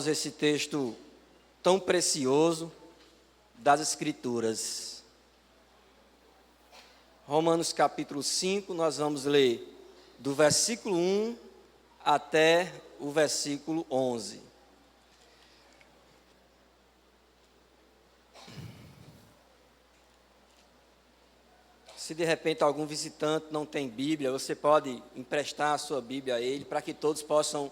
Esse texto tão precioso das Escrituras. Romanos capítulo 5, nós vamos ler do versículo 1 até o versículo 11. Se de repente algum visitante não tem Bíblia, você pode emprestar a sua Bíblia a ele, para que todos possam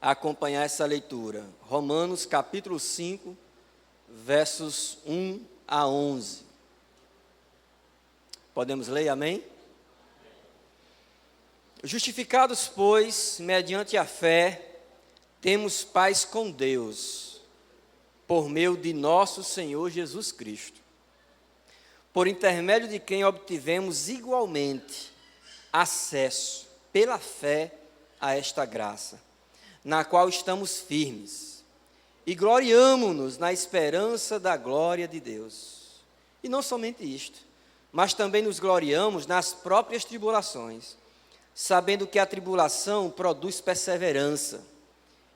acompanhar essa leitura. Romanos capítulo 5, versos 1 a 11. Podemos ler, amém? Justificados, pois, mediante a fé, temos paz com Deus, por meio de nosso Senhor Jesus Cristo, por intermédio de quem obtivemos igualmente acesso, pela fé, a esta graça, na qual estamos firmes, e gloriamo-nos na esperança da glória de Deus. E não somente isto, mas também nos gloriamos nas próprias tribulações, sabendo que a tribulação produz perseverança,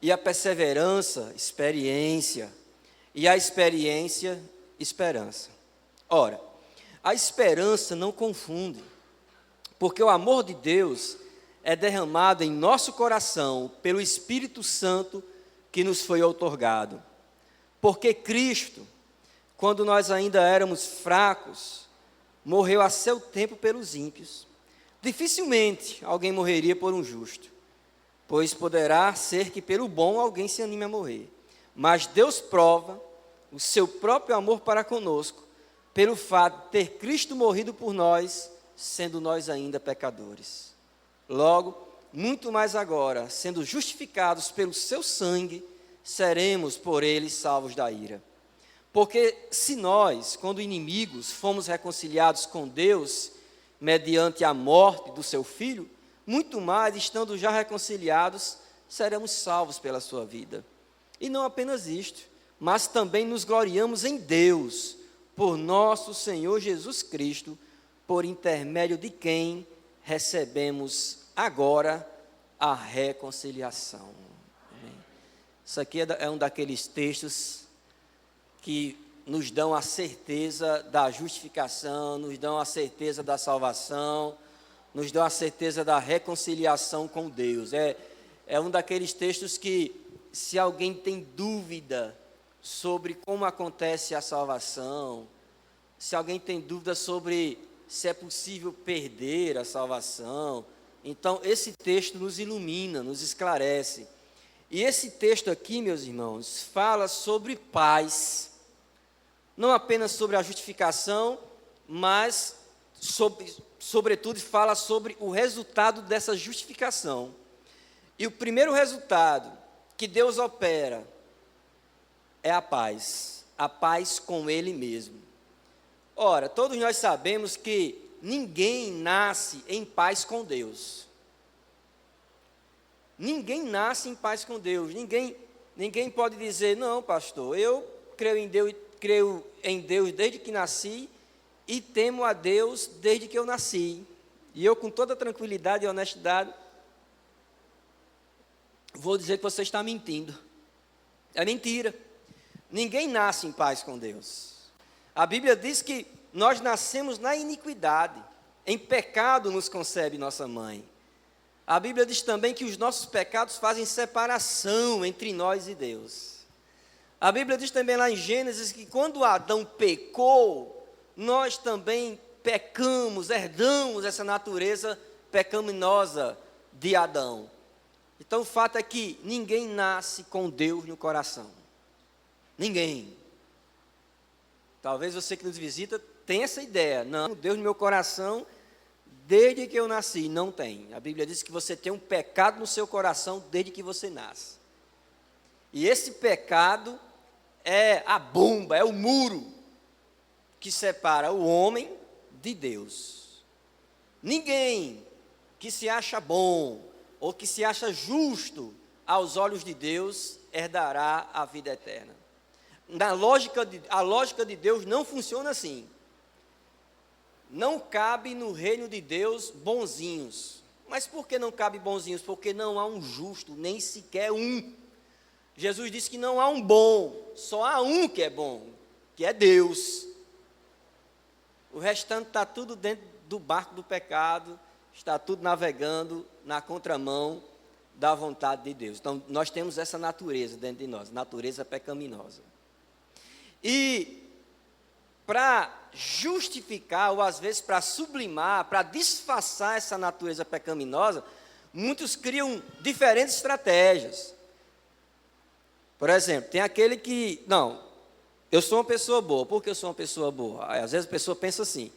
e a perseverança, experiência, e a experiência, esperança. Ora, a esperança não confunde, porque o amor de Deus é derramado em nosso coração pelo Espírito Santo que nos foi outorgado. Porque Cristo, quando nós ainda éramos fracos, morreu a seu tempo pelos ímpios. Dificilmente alguém morreria por um justo, pois poderá ser que pelo bom alguém se anime a morrer. Mas Deus prova o seu próprio amor para conosco, pelo fato de ter Cristo morrido por nós, sendo nós ainda pecadores. Logo, muito mais agora, sendo justificados pelo seu sangue, seremos por ele salvos da ira. Porque se nós, quando inimigos, fomos reconciliados com Deus, mediante a morte do seu Filho, muito mais, estando já reconciliados, seremos salvos pela sua vida. E não apenas isto, mas também nos gloriamos em Deus, por nosso Senhor Jesus Cristo, por intermédio de quem recebemos agora a reconciliação. Amém. Isso aqui é um daqueles textos que nos dão a certeza da justificação, nos dão a certeza da salvação, nos dão a certeza da reconciliação com Deus. É um daqueles textos que, se alguém tem dúvida sobre como acontece a salvação, se alguém tem dúvida sobre se é possível perder a salvação, então esse texto nos ilumina, nos esclarece. E esse texto aqui, meus irmãos, fala sobre paz, não apenas sobre a justificação, mas sobretudo fala sobre o resultado dessa justificação. E o primeiro resultado que Deus opera é a paz com Ele mesmo. Ora, todos nós sabemos que ninguém nasce em paz com Deus. Ninguém nasce em paz com Deus. Ninguém pode dizer, não, pastor, eu creio em Deus desde que nasci e temo a Deus desde que eu nasci. E eu, com toda tranquilidade e honestidade, vou dizer que você está mentindo. É mentira. Ninguém nasce em paz com Deus. A Bíblia diz que nós nascemos na iniquidade, em pecado nos concebe nossa mãe. A Bíblia diz também que os nossos pecados fazem separação entre nós e Deus. A Bíblia diz também lá em Gênesis que quando Adão pecou, nós também pecamos, herdamos essa natureza pecaminosa de Adão. Então o fato é que ninguém nasce com Deus no coração. Ninguém. Talvez você que nos visita tenha essa ideia. Não, Deus no meu coração, desde que eu nasci, não tem. A Bíblia diz que você tem um pecado no seu coração desde que você nasce. E esse pecado é a bomba, é o muro que separa o homem de Deus. Ninguém que se acha bom ou que se acha justo aos olhos de Deus herdará a vida eterna. A lógica de Deus não funciona assim. Não cabe no reino de Deus bonzinhos. Mas por que não cabe bonzinhos? Porque não há um justo, nem sequer um. Jesus disse que não há um bom, só há um que é bom, que é Deus. O restante está tudo dentro do barco do pecado, está tudo navegando na contramão da vontade de Deus. Então, nós temos essa natureza dentro de nós, natureza pecaminosa. E para justificar, ou às vezes para sublimar, para disfarçar essa natureza pecaminosa, muitos criam diferentes estratégias. Por exemplo, tem aquele que, não, eu sou uma pessoa boa. Por que eu sou uma pessoa boa? Às vezes a pessoa pensa assim,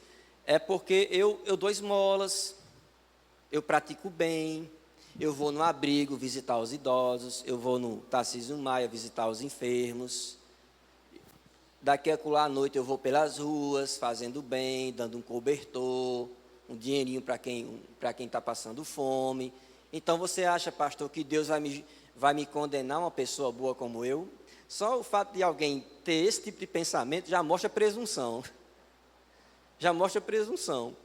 é porque eu dou esmolas, eu pratico bem, eu vou no abrigo visitar os idosos, eu vou no Tarcísio Maia visitar os enfermos, daqui a lá à noite eu vou pelas ruas, fazendo bem, dando um cobertor, um dinheirinho para quem está passando fome. Então você acha, pastor, que Deus vai me condenar uma pessoa boa como eu? Só o fato de alguém ter esse tipo de pensamento já mostra presunção. Já mostra presunção.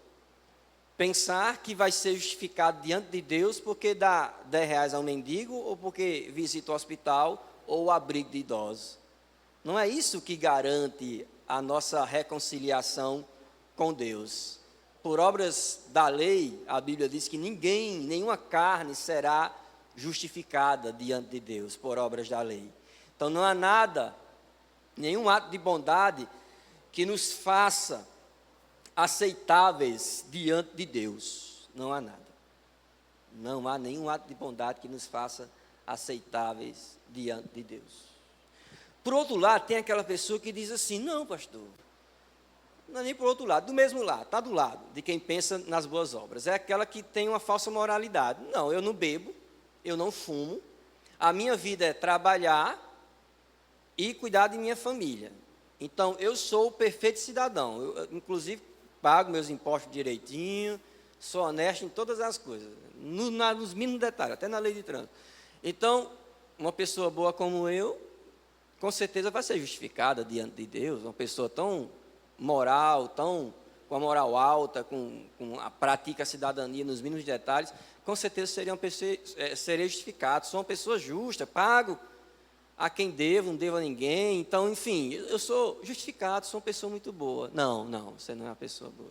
Pensar que vai ser justificado diante de Deus porque dá 10 reais ao mendigo ou porque visita o hospital ou o abrigo de idosos. Não é isso que garante a nossa reconciliação com Deus. Por obras da lei, a Bíblia diz que nenhuma carne será justificada diante de Deus por obras da lei. Então não há nada, nenhum ato de bondade que nos faça aceitáveis diante de Deus. Não há nada. Não há nenhum ato de bondade que nos faça aceitáveis diante de Deus. Por outro lado, tem aquela pessoa que diz assim, não, pastor, não é nem por outro lado, do mesmo lado, está do lado de quem pensa nas boas obras. É aquela que tem uma falsa moralidade. Não, eu não bebo, eu não fumo, a minha vida é trabalhar e cuidar de minha família. Então, eu sou o perfeito cidadão. Eu, inclusive, pago meus impostos direitinho, sou honesto em todas as coisas, nos mínimos detalhes, até na lei de trânsito. Então, uma pessoa boa como eu, com certeza vai ser justificada diante de Deus. Uma pessoa tão moral, com a moral alta, pratica a cidadania nos mínimos detalhes, com certeza serei justificado. Sou uma pessoa justa, pago a quem devo, não devo a ninguém. Então, enfim, eu sou justificado, sou uma pessoa muito boa. Não, você não é uma pessoa boa.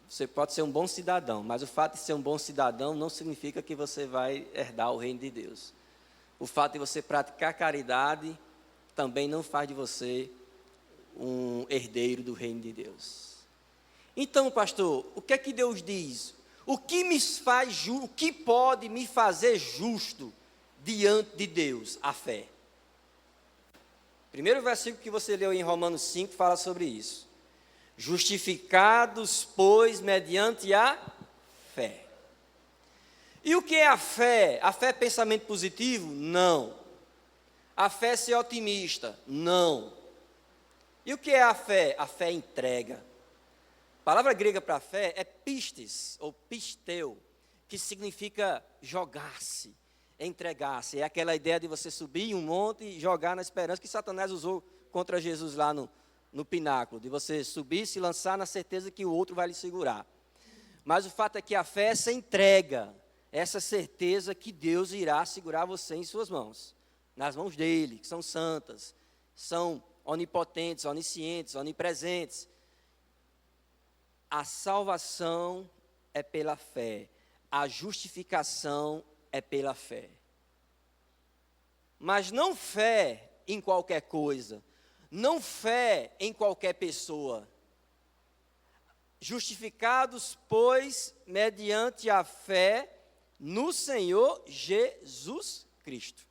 Você pode ser um bom cidadão, mas o fato de ser um bom cidadão não significa que você vai herdar o reino de Deus. O fato de você praticar caridade também não faz de você um herdeiro do reino de Deus. Então, pastor, o que é que Deus diz? O que pode me fazer justo diante de Deus? A fé. Primeiro versículo que você leu em Romanos 5 fala sobre isso. Justificados, pois, mediante a fé. E o que é a fé? A fé é pensamento positivo? Não. A fé é ser otimista? Não. E o que é a fé? A fé é entrega. A palavra grega para fé é pistes, ou pisteu, que significa jogar-se, entregar-se. É aquela ideia de você subir em um monte e jogar na esperança que Satanás usou contra Jesus lá no pináculo, de você subir, se lançar na certeza que o outro vai lhe segurar. Mas o fato é que a fé é essa entrega, essa certeza que Deus irá segurar você em suas mãos, nas mãos dele, que são santas, são onipotentes, oniscientes, onipresentes. A salvação é pela fé, a justificação é pela fé. Mas não fé em qualquer coisa, não fé em qualquer pessoa. Justificados, pois, mediante a fé no Senhor Jesus Cristo.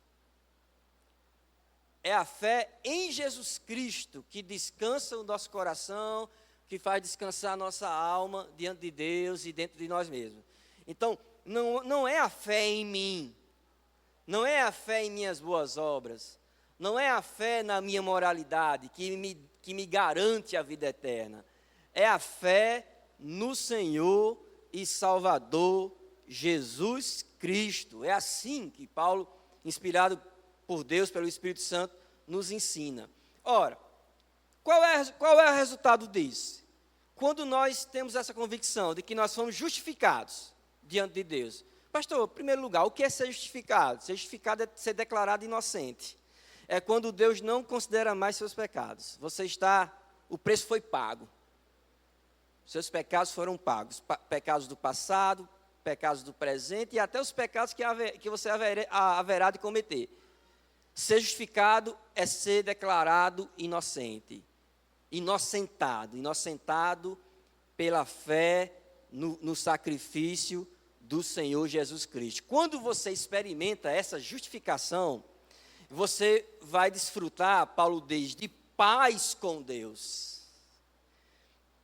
É a fé em Jesus Cristo que descansa o nosso coração, que faz descansar a nossa alma diante de Deus e dentro de nós mesmos. Então, não é a fé em mim, não é a fé em minhas boas obras, não é a fé na minha moralidade que me garante a vida eterna. É a fé no Senhor e Salvador Jesus Cristo. É assim que Paulo, inspirado por Deus, pelo Espírito Santo, nos ensina. Ora, qual é o resultado disso? Quando nós temos essa convicção de que nós somos justificados diante de Deus, Pastor, em primeiro lugar, o que é ser justificado? Ser justificado é ser declarado inocente. É quando Deus não considera mais seus pecados. O preço foi pago. Seus pecados foram pagos. Pecados do passado, pecados do presente e até os pecados que você haverá de cometer. Ser justificado é ser declarado inocente. Inocentado pela fé no sacrifício do Senhor Jesus Cristo. Quando você experimenta essa justificação, você vai desfrutar, Paulo diz, de paz com Deus.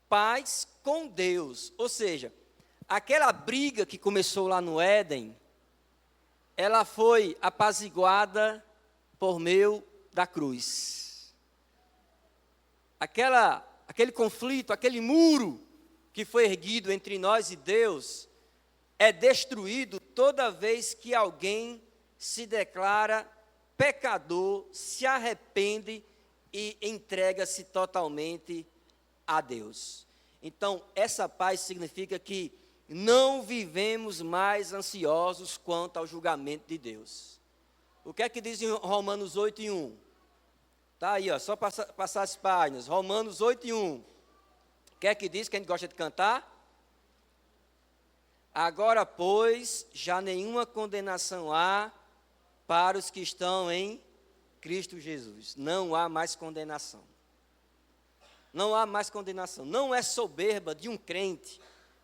Paz com Deus. Ou seja, aquela briga que começou lá no Éden, ela foi apaziguada por meio da cruz. Aquele conflito, aquele muro que foi erguido entre nós e Deus, é destruído toda vez que alguém se declara pecador, se arrepende e entrega-se totalmente a Deus. Então, essa paz significa que não vivemos mais ansiosos quanto ao julgamento de Deus. O que é que diz em Romanos 8:1? Está aí, ó, só passar as páginas. Romanos 8:1. O que é que diz? Quem gosta de cantar? Agora, pois, já nenhuma condenação há para os que estão em Cristo Jesus. Não há mais condenação. Não há mais condenação. Não é soberba de um crente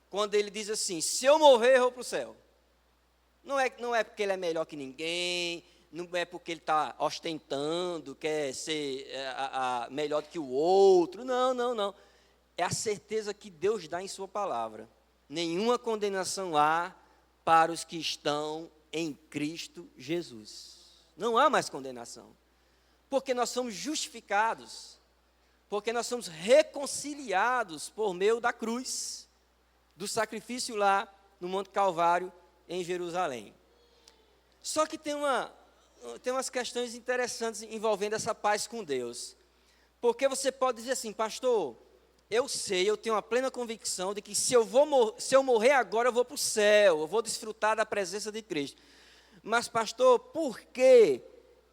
quando ele diz assim: se eu morrer, eu vou para o céu. Não é porque ele é melhor que ninguém, não é porque ele está ostentando, quer ser melhor do que o outro. Não. É a certeza que Deus dá em sua palavra. Nenhuma condenação há para os que estão em Cristo Jesus. Não há mais condenação. Porque nós somos justificados. Porque nós somos reconciliados por meio da cruz, do sacrifício lá no Monte Calvário, em Jerusalém. Só que tem umas questões interessantes envolvendo essa paz com Deus. Porque você pode dizer assim: pastor, eu tenho uma plena convicção de que se eu morrer agora, eu vou para o céu, eu vou desfrutar da presença de Cristo. Mas pastor, por que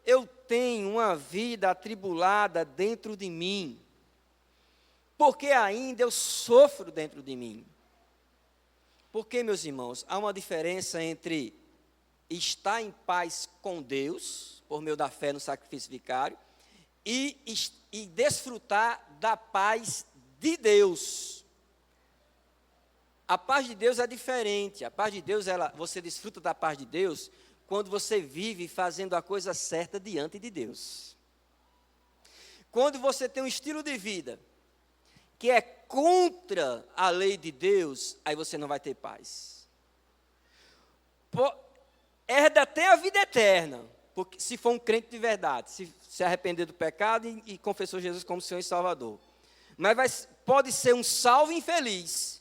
eu tenho uma vida atribulada dentro de mim? Porque ainda eu sofro dentro de mim. Porque, meus irmãos, há uma diferença entre estar em paz com Deus, por meio da fé no sacrifício vicário, e desfrutar da paz de Deus. A paz de Deus é diferente. A paz de Deus, você desfruta da paz de Deus quando você vive fazendo a coisa certa diante de Deus. Quando você tem um estilo de vida que é contra a lei de Deus, aí você não vai ter paz. Herda até a vida eterna, porque se for um crente de verdade, se arrepender do pecado e confessou Jesus como Senhor e Salvador. Mas pode ser um salvo infeliz.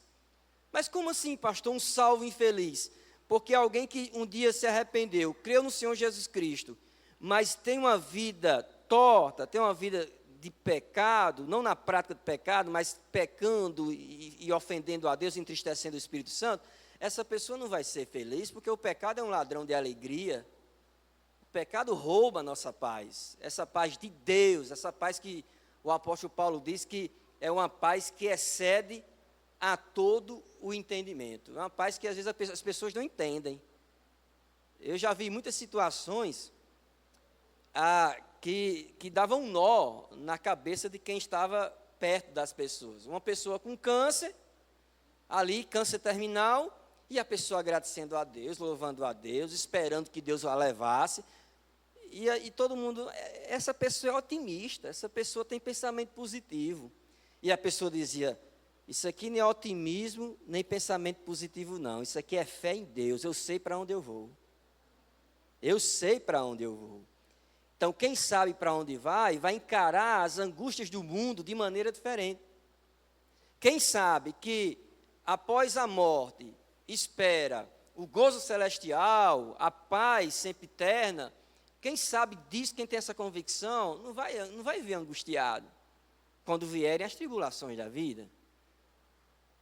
Mas como assim, pastor, um salvo infeliz? Porque alguém que um dia se arrependeu, creu no Senhor Jesus Cristo, mas tem uma vida torta, tem uma vida de pecado, não na prática do pecado, mas pecando e ofendendo a Deus, entristecendo o Espírito Santo, essa pessoa não vai ser feliz, porque o pecado é um ladrão de alegria. O pecado rouba a nossa paz, essa paz de Deus, essa paz que o apóstolo Paulo diz que é uma paz que excede a todo o entendimento. É uma paz que às vezes as pessoas não entendem. Eu já vi muitas situações que davam um nó na cabeça de quem estava perto das pessoas. Uma pessoa com câncer, ali, câncer terminal, e a pessoa agradecendo a Deus, louvando a Deus, esperando que Deus a levasse. E todo mundo, essa pessoa é otimista, essa pessoa tem pensamento positivo. E a pessoa dizia: isso aqui não é otimismo, nem pensamento positivo, não. Isso aqui é fé em Deus, eu sei para onde eu vou. Eu sei para onde eu vou. Então, quem sabe para onde vai encarar as angústias do mundo de maneira diferente. Quem sabe que, após a morte, espera o gozo celestial, a paz sempre eterna, quem sabe disso, quem tem essa convicção, não vai viver angustiado quando vierem as tribulações da vida.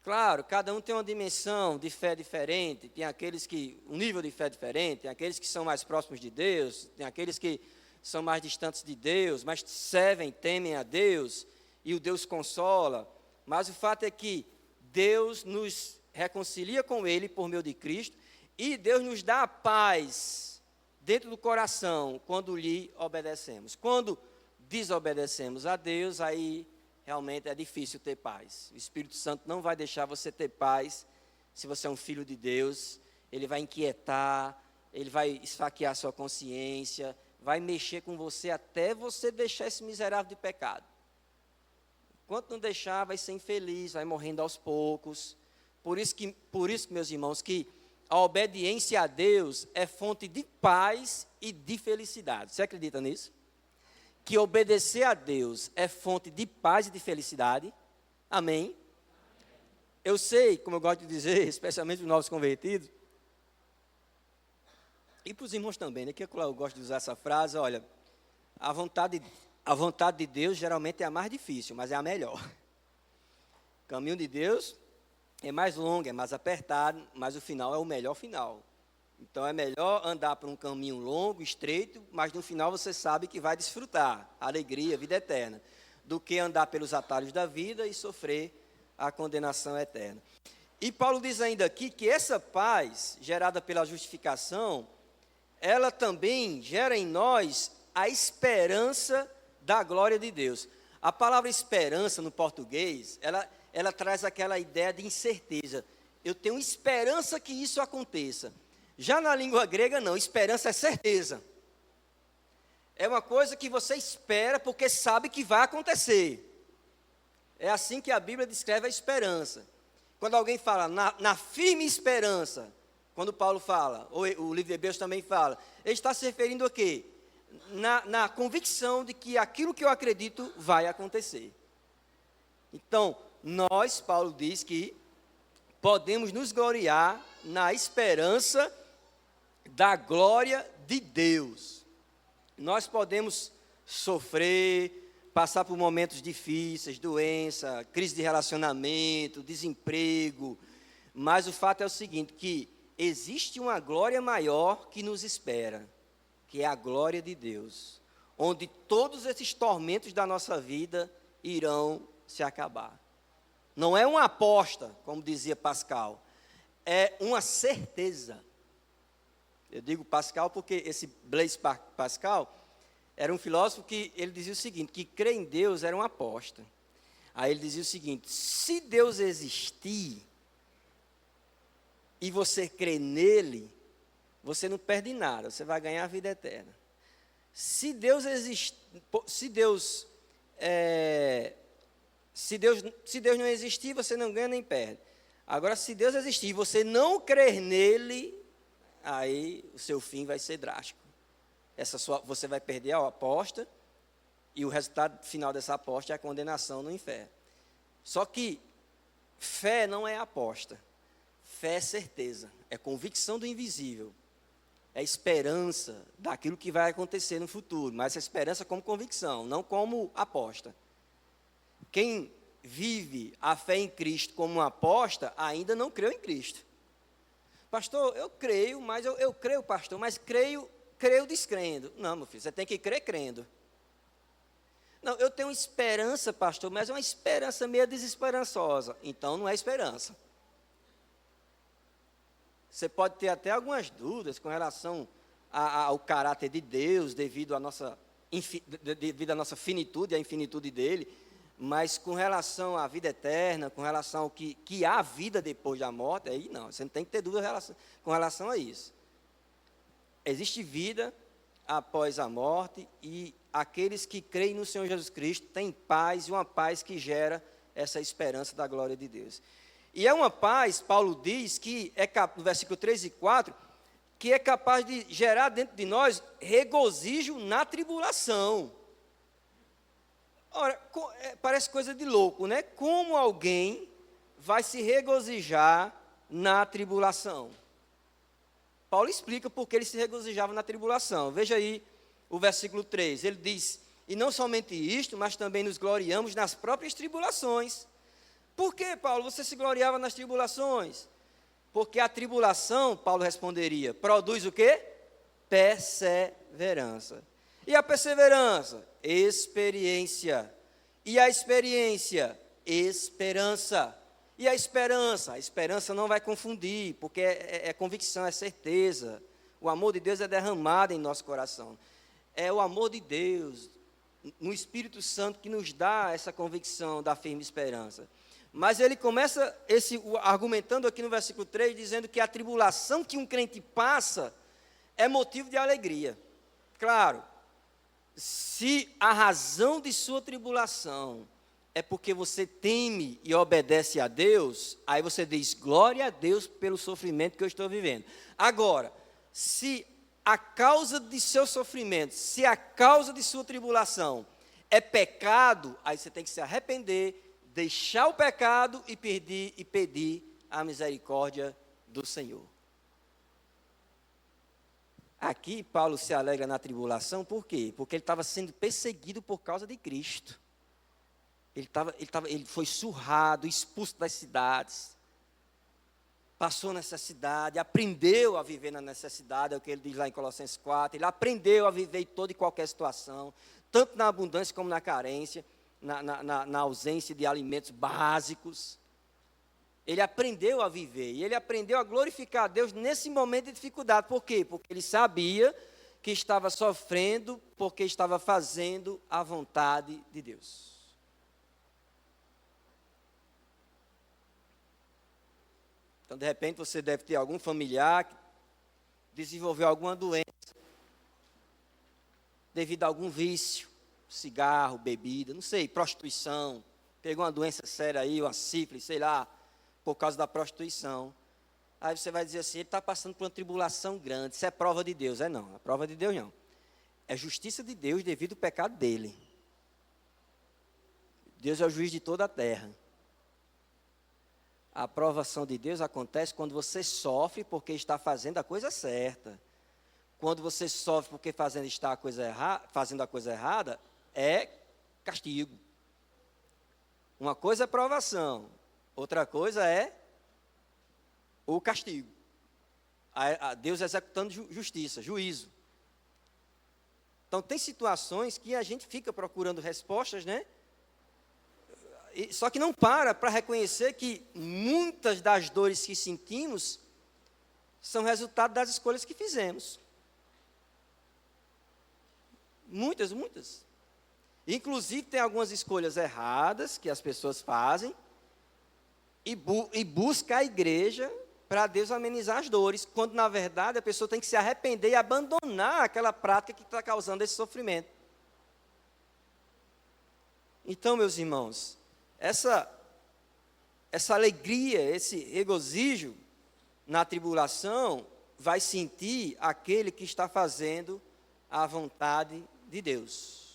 Claro, cada um tem uma dimensão de fé diferente, tem aqueles que, um nível de fé diferente, tem aqueles que são mais próximos de Deus, tem aqueles que são mais distantes de Deus, mas servem, temem a Deus, e o Deus consola. Mas o fato é que Deus nos reconcilia com Ele por meio de Cristo, e Deus nos dá a paz dentro do coração quando lhe obedecemos. Quando desobedecemos a Deus, aí realmente é difícil ter paz. O Espírito Santo não vai deixar você ter paz se você é um filho de Deus. Ele vai inquietar, ele vai esfaquear sua consciência, vai mexer com você até você deixar esse miserável de pecado. Enquanto não deixar, vai ser infeliz, vai morrendo aos poucos. Por isso, meus irmãos, que a obediência a Deus é fonte de paz e de felicidade. Você acredita nisso? Que obedecer a Deus é fonte de paz e de felicidade. Amém? Eu sei, como eu gosto de dizer, especialmente os novos convertidos, e para os irmãos também, né, que eu gosto de usar essa frase, olha, a vontade de Deus geralmente é a mais difícil, mas é a melhor. O caminho de Deus é mais longo, é mais apertado, mas o final é o melhor final. Então é melhor andar por um caminho longo, estreito, mas no final você sabe que vai desfrutar alegria, vida eterna, do que andar pelos atalhos da vida e sofrer a condenação eterna. E Paulo diz ainda aqui que essa paz gerada pela justificação, ela também gera em nós a esperança da glória de Deus. A palavra esperança no português, ela traz aquela ideia de incerteza. Eu tenho esperança que isso aconteça. Já na língua grega, não, esperança é certeza. É uma coisa que você espera porque sabe que vai acontecer. É assim que a Bíblia descreve a esperança. Quando alguém fala na firme esperança, quando Paulo fala, ou o livro de Hebreus também fala, ele está se referindo a quê? Na convicção de que aquilo que eu acredito vai acontecer. Então, nós, Paulo diz que podemos nos gloriar na esperança da glória de Deus. Nós podemos sofrer, passar por momentos difíceis, doença, crise de relacionamento, desemprego, mas o fato é o seguinte, que existe uma glória maior que nos espera, que é a glória de Deus, onde todos esses tormentos da nossa vida irão se acabar. Não é uma aposta, como dizia Pascal, é uma certeza. Eu digo Pascal porque esse Blaise Pascal era um filósofo que ele dizia o seguinte, que crer em Deus era uma aposta. Aí ele dizia o seguinte, se Deus existir e você crê nele, você não perde nada, você vai ganhar a vida eterna. Se Deus não existir, você não ganha nem perde. Agora, se Deus existir e você não crer nele, aí o seu fim vai ser drástico. Você vai perder a aposta e o resultado final dessa aposta é a condenação no inferno. Só que fé não é aposta. Fé é certeza, é convicção do invisível. É esperança daquilo que vai acontecer no futuro, mas essa esperança como convicção, não como aposta. Quem vive a fé em Cristo como uma aposta, ainda não creu em Cristo. Pastor, eu creio, mas eu creio, pastor, mas creio descrendo. Não, meu filho, você tem que crer crendo. Não, eu tenho esperança, pastor, mas é uma esperança meio desesperançosa. Então não é esperança. Você pode ter até algumas dúvidas com relação ao caráter de Deus, devido à nossa finitude, à infinitude dele, mas com relação à vida eterna, com relação ao que há vida depois da morte, aí não, você não tem que ter dúvida com relação a isso. Existe vida após a morte e aqueles que creem no Senhor Jesus Cristo têm paz, e uma paz que gera essa esperança da glória de Deus. E é uma paz, Paulo diz, que no versículo 3 e 4, que é capaz de gerar dentro de nós regozijo na tribulação. Ora, parece coisa de louco, né? Como alguém vai se regozijar na tribulação? Paulo explica por que ele se regozijava na tribulação. Veja aí o versículo 3, ele diz, e não somente isto, mas também nos gloriamos nas próprias tribulações, Por que, Paulo, você se gloriava nas tribulações? Porque a tribulação, Paulo responderia, produz o quê? Perseverança. E a perseverança? Experiência. E a experiência? Esperança. E a esperança? A esperança não vai confundir, porque é convicção, é certeza. O amor de Deus é derramado em nosso coração. É o amor de Deus, no Espírito Santo, que nos dá essa convicção da firme esperança. Mas ele começa argumentando aqui no versículo 3, dizendo que a tribulação que um crente passa é motivo de alegria. Claro, se a razão de sua tribulação é porque você teme e obedece a Deus, aí você diz, glória a Deus pelo sofrimento que eu estou vivendo. Agora, se a causa de seu sofrimento, se a causa de sua tribulação é pecado, aí você tem que se arrepender, deixar o pecado e pedir a misericórdia do Senhor. Aqui Paulo se alegra na tribulação, por quê? Porque ele estava sendo perseguido por causa de Cristo. Ele foi surrado, expulso das cidades, passou necessidade, aprendeu a viver na necessidade, é o que ele diz lá em Colossenses 4, ele aprendeu a viver em toda e qualquer situação, tanto na abundância como na carência, na ausência de alimentos básicos. Ele aprendeu a viver, e ele aprendeu a glorificar a Deus nesse momento de dificuldade. Por quê? Porque ele sabia que estava sofrendo, porque estava fazendo a vontade de Deus. Então, de repente, você deve ter algum familiar que desenvolveu alguma doença devido a algum vício, cigarro, bebida, não sei, prostituição, pegou uma doença séria aí, uma sífilis, sei lá, por causa da prostituição. Aí você vai dizer assim, ele está passando por uma tribulação grande, isso é prova de Deus. Não, é prova de Deus não. É justiça de Deus devido ao pecado dele. Deus é o juiz de toda a terra. A aprovação de Deus acontece quando você sofre porque está fazendo a coisa certa. Quando você sofre porque fazendo a coisa errada, é castigo. Uma coisa é provação, outra coisa é o castigo. Deus executando justiça, juízo. Então, tem situações que a gente fica procurando respostas, né? Só que não para reconhecer que muitas das dores que sentimos são resultado das escolhas que fizemos. Muitas. Inclusive, tem algumas escolhas erradas que as pessoas fazem e busca a igreja para Deus amenizar as dores, quando, na verdade, a pessoa tem que se arrepender e abandonar aquela prática que está causando esse sofrimento. Então, meus irmãos, essa alegria, esse regozijo na tribulação, vai sentir aquele que está fazendo a vontade de Deus.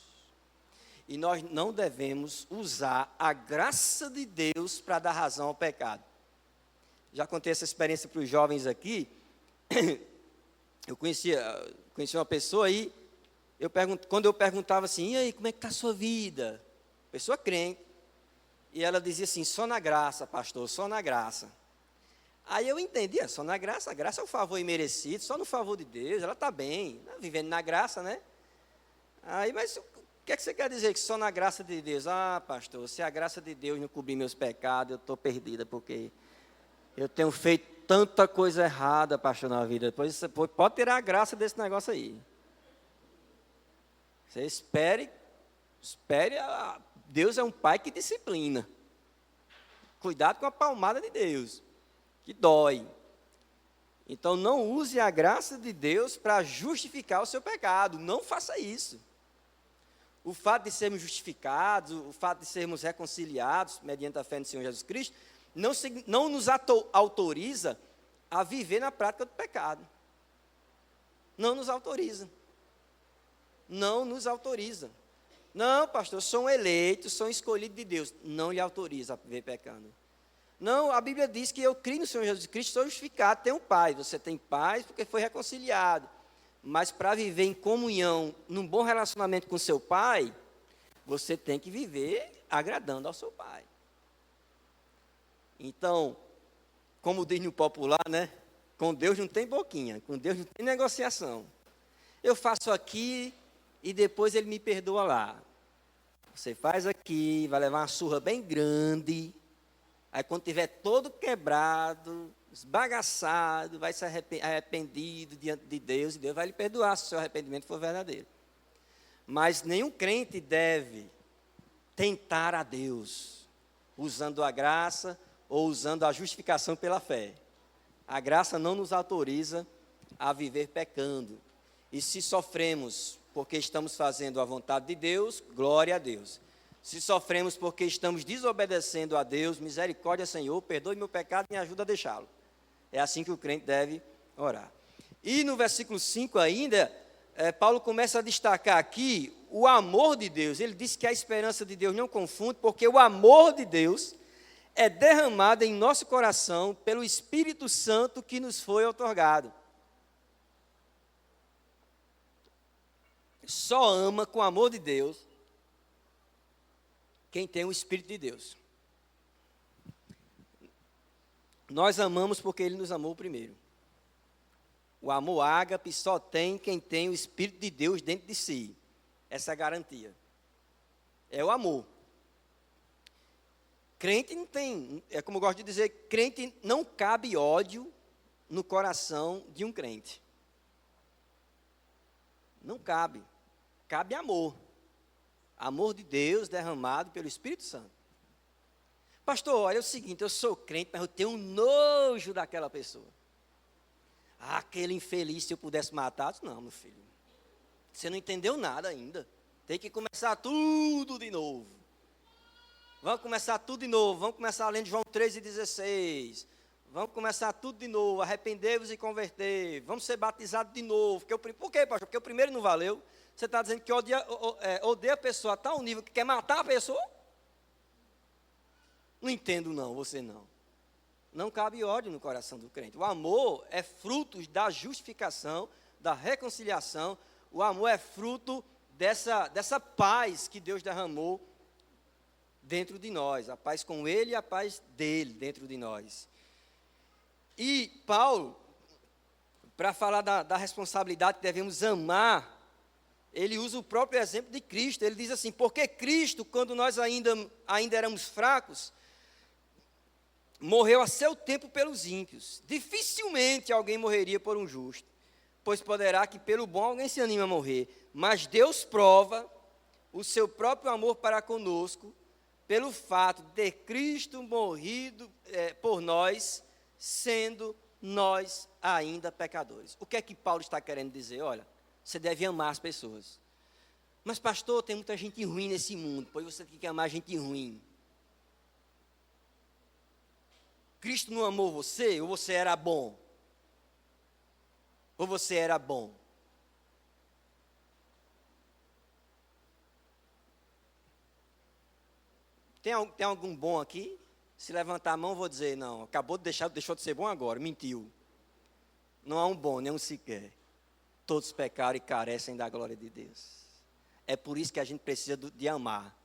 E nós não devemos usar a graça de Deus para dar razão ao pecado. Já contei essa experiência para os jovens aqui. Eu conheci uma pessoa aí, quando eu perguntava assim, e aí, como é que está a sua vida? Pessoa crente. E ela dizia assim, só na graça, pastor, só na graça. Aí eu entendi, só na graça, a graça é o favor imerecido, só no favor de Deus, ela está bem, vivendo na graça, né? Aí, mas o que é que você quer dizer que só na graça de Deus? Ah, pastor, se a graça de Deus não cobrir meus pecados, eu estou perdida, porque eu tenho feito tanta coisa errada, pastor, na vida. Depois você pode tirar a graça desse negócio aí. Você espere, Deus é um pai que disciplina. Cuidado com a palmada de Deus, que dói. Então, não use a graça de Deus para justificar o seu pecado. Não faça isso. O fato de sermos justificados, o fato de sermos reconciliados, mediante a fé no Senhor Jesus Cristo, não nos autoriza a viver na prática do pecado. Não nos autoriza. Não nos autoriza. Não, pastor, eu sou um eleito, sou um escolhido de Deus. Não lhe autoriza a viver pecando. Não, a Bíblia diz que eu creio no Senhor Jesus Cristo, sou justificado, tenho paz. Você tem paz porque foi reconciliado. Mas para viver em comunhão, num bom relacionamento com seu pai, você tem que viver agradando ao seu pai. Então, como diz no popular, né? Com Deus não tem boquinha, com Deus não tem negociação. Eu faço aqui e depois Ele me perdoa lá. Você faz aqui, vai levar uma surra bem grande. Aí quando tiver todo quebrado, esbagaçado, vai se arrependido diante de Deus, e Deus vai lhe perdoar se o seu arrependimento for verdadeiro. Mas nenhum crente deve tentar a Deus, usando a graça ou usando a justificação pela fé. A graça não nos autoriza a viver pecando. E se sofremos porque estamos fazendo a vontade de Deus, glória a Deus. Se sofremos porque estamos desobedecendo a Deus, misericórdia, Senhor, perdoe meu pecado e me ajuda a deixá-lo. É assim que o crente deve orar. E no versículo 5 ainda, Paulo começa a destacar aqui o amor de Deus. Ele diz que a esperança de Deus não confunde, porque o amor de Deus é derramado em nosso coração pelo Espírito Santo que nos foi outorgado. Só ama com o amor de Deus quem tem o Espírito de Deus. Nós amamos porque Ele nos amou primeiro. O amor ágape só tem quem tem o Espírito de Deus dentro de si. Essa é a garantia. É o amor. Crente não tem, é como eu gosto de dizer, crente não cabe ódio no coração de um crente. Não cabe. Cabe amor. Amor de Deus derramado pelo Espírito Santo. Pastor, olha é o seguinte, eu sou crente, mas eu tenho um nojo daquela pessoa. Aquele infeliz, se eu pudesse matar, não, meu filho. Você não entendeu nada ainda. Tem que começar tudo de novo. Vamos começar tudo de novo. Vamos começar lendo João 3,16. Vamos começar tudo de novo. Arrependei-vos e convertei. Vamos ser batizados de novo. Por quê, pastor? Porque o primeiro não valeu. Você está dizendo que odeia a pessoa a tal nível que quer matar a pessoa? Não entendo não, você não. Não cabe ódio no coração do crente. O amor é fruto da justificação, da reconciliação. O amor é fruto dessa paz que Deus derramou dentro de nós. A paz com Ele e a paz dEle dentro de nós. E Paulo, para falar da responsabilidade que devemos amar, ele usa o próprio exemplo de Cristo. Ele diz assim, porque Cristo, quando nós ainda éramos fracos, morreu a seu tempo pelos ímpios. Dificilmente alguém morreria por um justo, pois poderá que pelo bom alguém se anime a morrer. Mas Deus prova o seu próprio amor para conosco, pelo fato de ter Cristo morrido por nós, sendo nós ainda pecadores. O que é que Paulo está querendo dizer? Olha, você deve amar as pessoas. Mas pastor, tem muita gente ruim nesse mundo, pois você tem que amar gente ruim. Cristo não amou você, ou você era bom? Ou você era bom? Tem algum bom aqui? Se levantar a mão, vou dizer, não, deixou de ser bom agora, mentiu. Não há um bom, nem um sequer. Todos pecaram e carecem da glória de Deus. É por isso que a gente precisa de amar.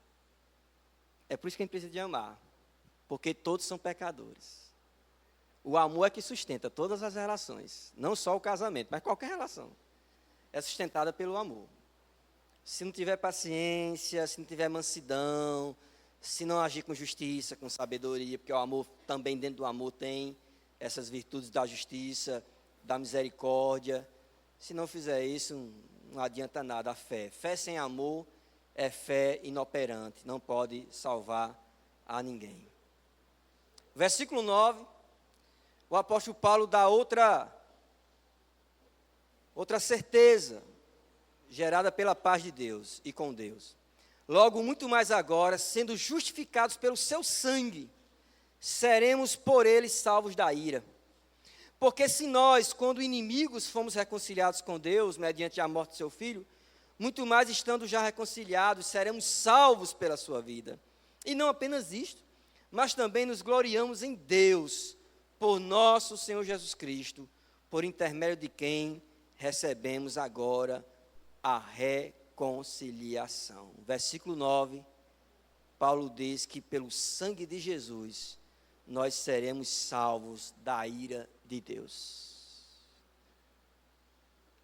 É por isso que a gente precisa de amar. Porque todos são pecadores. O amor é que sustenta todas as relações. Não só o casamento, mas qualquer relação. É sustentada pelo amor. Se não tiver paciência, se não tiver mansidão, se não agir com justiça, com sabedoria, porque o amor também dentro do amor tem essas virtudes da justiça, da misericórdia. Se não fizer isso, não adianta nada a fé. Fé sem amor é fé inoperante, não pode salvar a ninguém. Versículo 9, o apóstolo Paulo dá outra certeza, gerada pela paz de Deus e com Deus. Logo, muito mais agora, sendo justificados pelo seu sangue, seremos por ele salvos da ira. Porque se nós, quando inimigos, fomos reconciliados com Deus, mediante a morte do seu Filho, muito mais estando já reconciliados, seremos salvos pela sua vida. E não apenas isto, mas também nos gloriamos em Deus, por nosso Senhor Jesus Cristo, por intermédio de quem recebemos agora a reconciliação. Versículo 9, Paulo diz que pelo sangue de Jesus, nós seremos salvos da ira de Deus.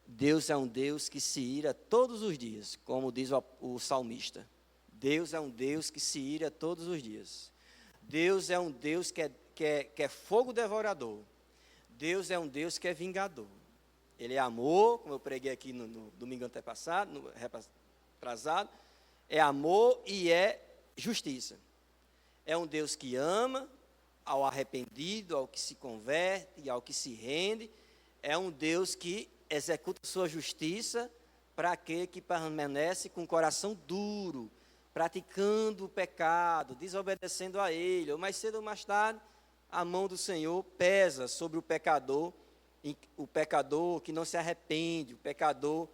Deus é um Deus que se ira todos os dias, como diz o salmista. Deus é um Deus que se ira todos os dias. Deus é um Deus que é fogo devorador. Deus é um Deus que é vingador. Ele é amor, como eu preguei aqui no domingo antepassado, no retrasado. É amor e é justiça. É um Deus que ama ao arrependido, ao que se converte e ao que se rende. É um Deus que executa sua justiça para aquele que permanece com o coração duro, praticando o pecado, desobedecendo a ele. Ou mais cedo ou mais tarde, a mão do Senhor pesa sobre o pecador que não se arrepende, o pecador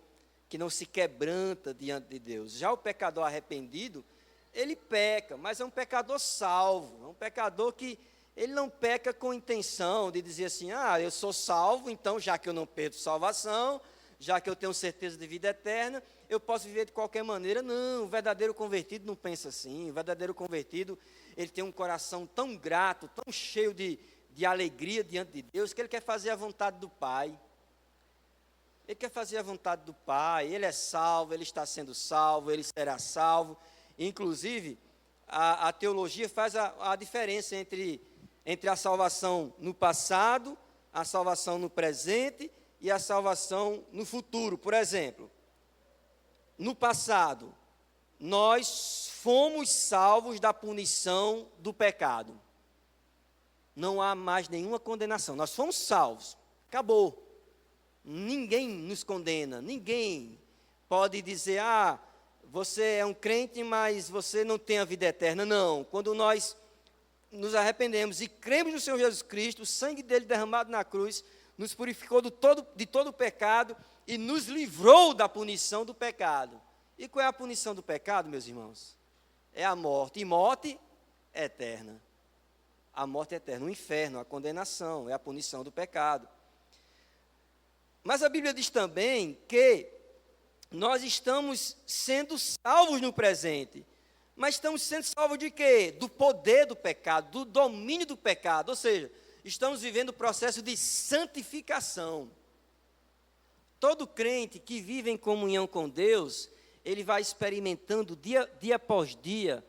que não se quebranta diante de Deus. Já o pecador arrependido, ele peca, mas é um pecador salvo, é um pecador que ele não peca com intenção de dizer assim, eu sou salvo, então já que eu não perdo salvação, já que eu tenho certeza de vida eterna, eu posso viver de qualquer maneira. Não, o verdadeiro convertido não pensa assim. O verdadeiro convertido, ele tem um coração tão grato, tão cheio de alegria diante de Deus, que ele quer fazer a vontade do Pai. Ele quer fazer a vontade do Pai, ele é salvo, ele está sendo salvo, ele será salvo. Inclusive, a teologia faz a diferença entre a salvação no passado, a salvação no presente e a salvação no futuro. Por exemplo, no passado, nós fomos salvos da punição do pecado. Não há mais nenhuma condenação. Nós fomos salvos. Acabou. Ninguém nos condena. Ninguém pode dizer, você é um crente, mas você não tem a vida eterna. Não. Quando nós nos arrependemos e cremos no Senhor Jesus Cristo, o sangue dele derramado na cruz nos purificou de todo o pecado e nos livrou da punição do pecado. E qual é a punição do pecado, meus irmãos? É a morte, e morte eterna. A morte eterna, o inferno, a condenação, é a punição do pecado. Mas a Bíblia diz também que nós estamos sendo salvos no presente. Mas estamos sendo salvos de quê? Do poder do pecado, do domínio do pecado. Ou seja, estamos vivendo o processo de santificação. Todo crente que vive em comunhão com Deus, ele vai experimentando dia após dia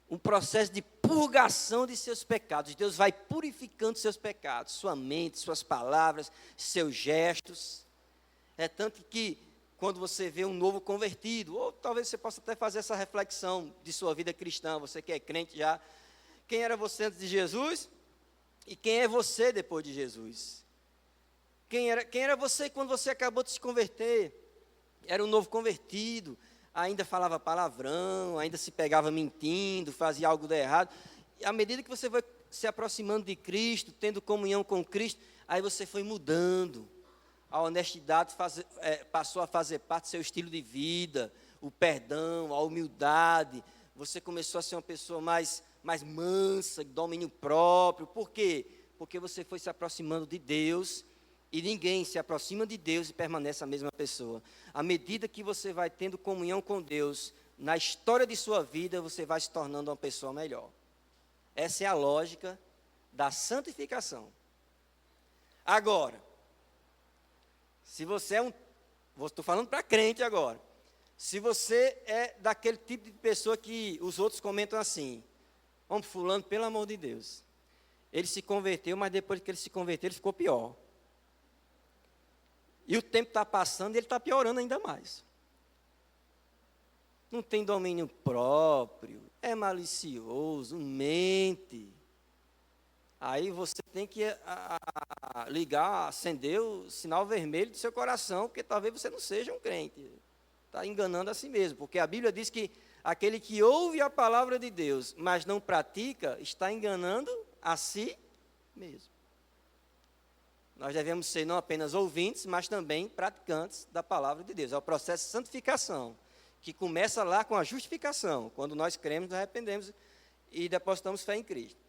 um processo de purgação de seus pecados. Deus vai purificando seus pecados, sua mente, suas palavras, seus gestos. É tanto que quando você vê um novo convertido, ou talvez você possa até fazer essa reflexão de sua vida cristã, você que é crente já, quem era você antes de Jesus e quem é você depois de Jesus? Quem era você quando você acabou de se converter? Era um novo convertido, ainda falava palavrão, ainda se pegava mentindo, fazia algo de errado. E à medida que você vai se aproximando de Cristo, tendo comunhão com Cristo, aí você foi mudando. A honestidade passou a fazer parte do seu estilo de vida, o perdão, a humildade. Você começou a ser uma pessoa mais mansa, de domínio próprio. Por quê? Porque você foi se aproximando de Deus, e ninguém se aproxima de Deus e permanece a mesma pessoa. À medida que você vai tendo comunhão com Deus, na história de sua vida, você vai se tornando uma pessoa melhor. Essa é a lógica da santificação. Agora, se você estou falando para crente agora, se você é daquele tipo de pessoa que os outros comentam assim, fulano, pelo amor de Deus, ele se converteu, mas depois que ele se converteu, ele ficou pior. E o tempo está passando e ele está piorando ainda mais. Não tem domínio próprio, é malicioso, mente. Aí você tem que ligar, acender o sinal vermelho do seu coração, porque talvez você não seja um crente. Está enganando a si mesmo, porque a Bíblia diz que aquele que ouve a palavra de Deus, mas não pratica, está enganando a si mesmo. Nós devemos ser não apenas ouvintes, mas também praticantes da palavra de Deus. É o processo de santificação, que começa lá com a justificação, quando nós cremos, nos arrependemos e depositamos fé em Cristo.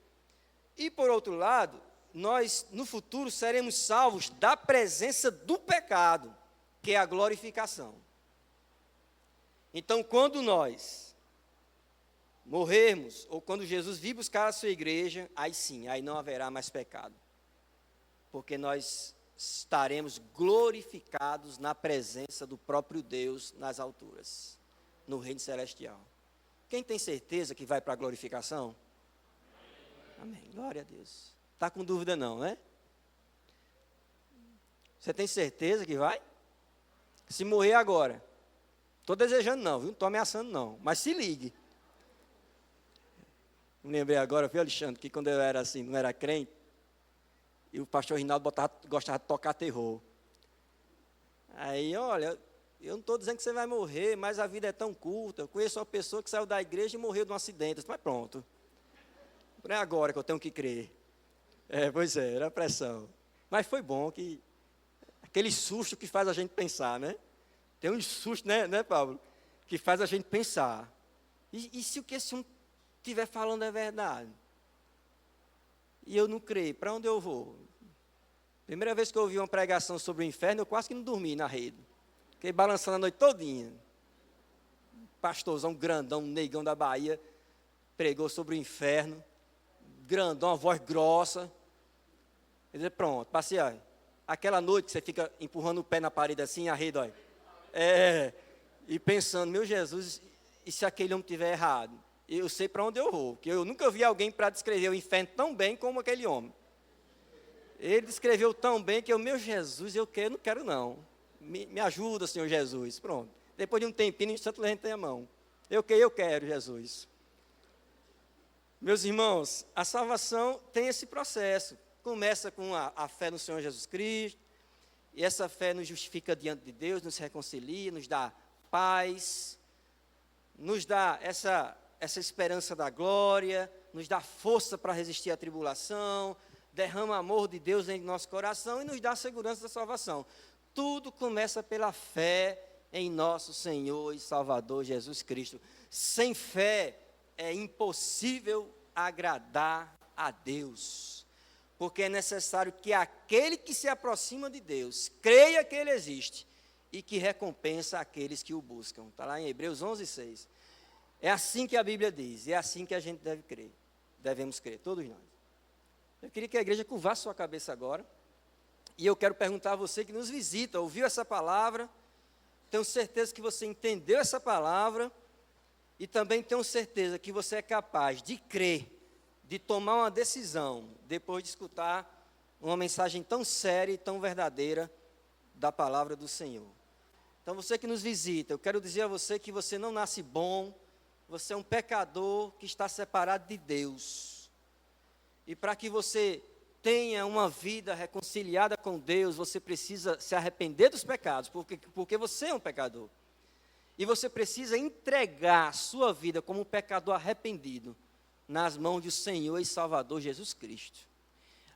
E, por outro lado, nós, no futuro, seremos salvos da presença do pecado, que é a glorificação. Então, quando nós morrermos, ou quando Jesus vir buscar a sua igreja, aí sim, aí não haverá mais pecado. Porque nós estaremos glorificados na presença do próprio Deus nas alturas, no reino celestial. Quem tem certeza que vai para a glorificação? Amém, glória a Deus. Está com dúvida não, né? Você tem certeza que vai? Se morrer agora, estou desejando não, viu? Não estou ameaçando não, mas se ligue. Me lembrei agora, viu, Alexandre, que quando eu era assim, não era crente, e o pastor Rinaldo gostava de tocar terror. Aí, olha, eu não estou dizendo que você vai morrer, mas a vida é tão curta. Eu conheço uma pessoa que saiu da igreja e morreu de um acidente. Mas pronto. Não é agora que eu tenho que crer. Pois é, era pressão. Mas foi bom que aquele susto que faz a gente pensar, né? Tem um susto, né, Pablo? Que faz a gente pensar. E se o que esse um estiver falando é verdade? E eu não creio, para onde eu vou? Primeira vez que eu ouvi uma pregação sobre o inferno, eu quase que não dormi na rede. Fiquei balançando a noite todinha. Pastorzão grandão, negão da Bahia, pregou sobre o inferno. Grandão, uma voz grossa. Eu disse, pronto, passei aí. Aquela noite que você fica empurrando o pé na parede assim, a rede, olha. E pensando, meu Jesus, e se aquele homem estiver errado? Eu sei para onde eu vou, porque eu nunca vi alguém para descrever o inferno tão bem como aquele homem. Ele descreveu tão bem que eu, meu Jesus, eu não quero não. Me ajuda, Senhor Jesus. Pronto. Depois de um tempinho, o santo levantei a mão. Eu quero, Jesus. Meus irmãos, a salvação tem esse processo. Começa com a fé no Senhor Jesus Cristo. E essa fé nos justifica diante de Deus, nos reconcilia, nos dá paz, nos dá essa esperança da glória, nos dá força para resistir à tribulação, derrama amor de Deus em nosso coração e nos dá a segurança da salvação. Tudo começa pela fé em nosso Senhor e Salvador Jesus Cristo. Sem fé é impossível agradar a Deus, porque é necessário que aquele que se aproxima de Deus creia que Ele existe e que recompensa aqueles que o buscam. Está lá em Hebreus 11:6. É assim que a Bíblia diz, é assim que a gente deve crer, devemos crer, todos nós. Eu queria que a igreja curvasse sua cabeça agora, e eu quero perguntar a você que nos visita, ouviu essa palavra, tenho certeza que você entendeu essa palavra, e também tenho certeza que você é capaz de crer, de tomar uma decisão, depois de escutar uma mensagem tão séria e tão verdadeira da palavra do Senhor. Então você que nos visita, eu quero dizer a você que você não nasce bom, você é um pecador que está separado de Deus. E para que você tenha uma vida reconciliada com Deus, você precisa se arrepender dos pecados, porque você é um pecador. E você precisa entregar a sua vida como um pecador arrependido nas mãos do Senhor e Salvador Jesus Cristo.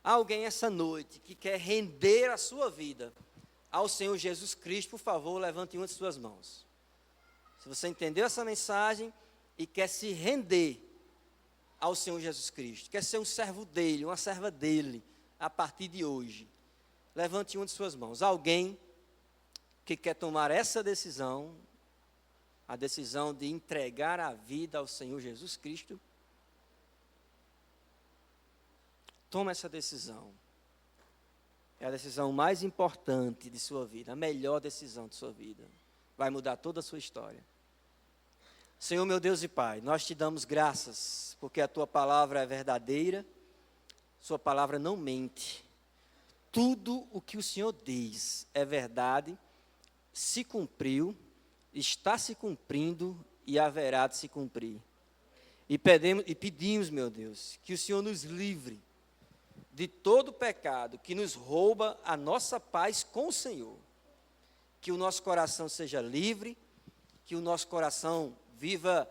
Há alguém essa noite que quer render a sua vida ao Senhor Jesus Cristo, por favor, levante uma de suas mãos. Se você entendeu essa mensagem e quer se render ao Senhor Jesus Cristo, quer ser um servo dele, uma serva dele, a partir de hoje, levante uma de suas mãos. Alguém que quer tomar essa decisão, a decisão de entregar a vida ao Senhor Jesus Cristo, toma essa decisão. É a decisão mais importante de sua vida, a melhor decisão de sua vida. Vai mudar toda a sua história. Senhor, meu Deus e Pai, nós te damos graças, porque a Tua palavra é verdadeira, Sua palavra não mente. Tudo o que o Senhor diz é verdade, se cumpriu, está se cumprindo e haverá de se cumprir. E pedimos, meu Deus, que o Senhor nos livre de todo pecado que nos rouba a nossa paz com o Senhor. Que o nosso coração seja livre, que o nosso coração viva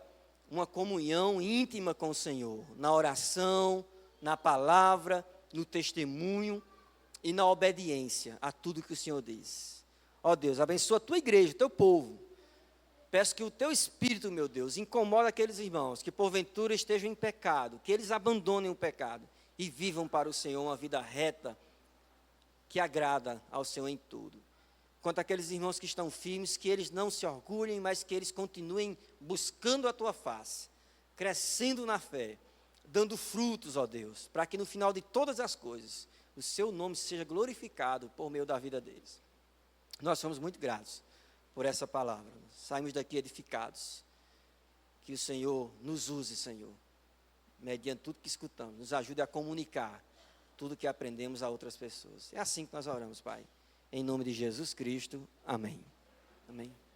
uma comunhão íntima com o Senhor, na oração, na palavra, no testemunho e na obediência a tudo que o Senhor diz. Ó Deus, abençoa a tua igreja, o teu povo. Peço que o teu Espírito, meu Deus, incomode aqueles irmãos que porventura estejam em pecado, que eles abandonem o pecado e vivam para o Senhor uma vida reta, que agrada ao Senhor em tudo. Quanto àqueles irmãos que estão firmes, que eles não se orgulhem, mas que eles continuem buscando a tua face, crescendo na fé, dando frutos, ó Deus, para que no final de todas as coisas, o seu nome seja glorificado por meio da vida deles. Nós somos muito gratos por essa palavra. Saímos daqui edificados. Que o Senhor nos use, Senhor, mediante tudo que escutamos. Nos ajude a comunicar tudo que aprendemos a outras pessoas. É assim que nós oramos, Pai. Em nome de Jesus Cristo. Amém. Amém.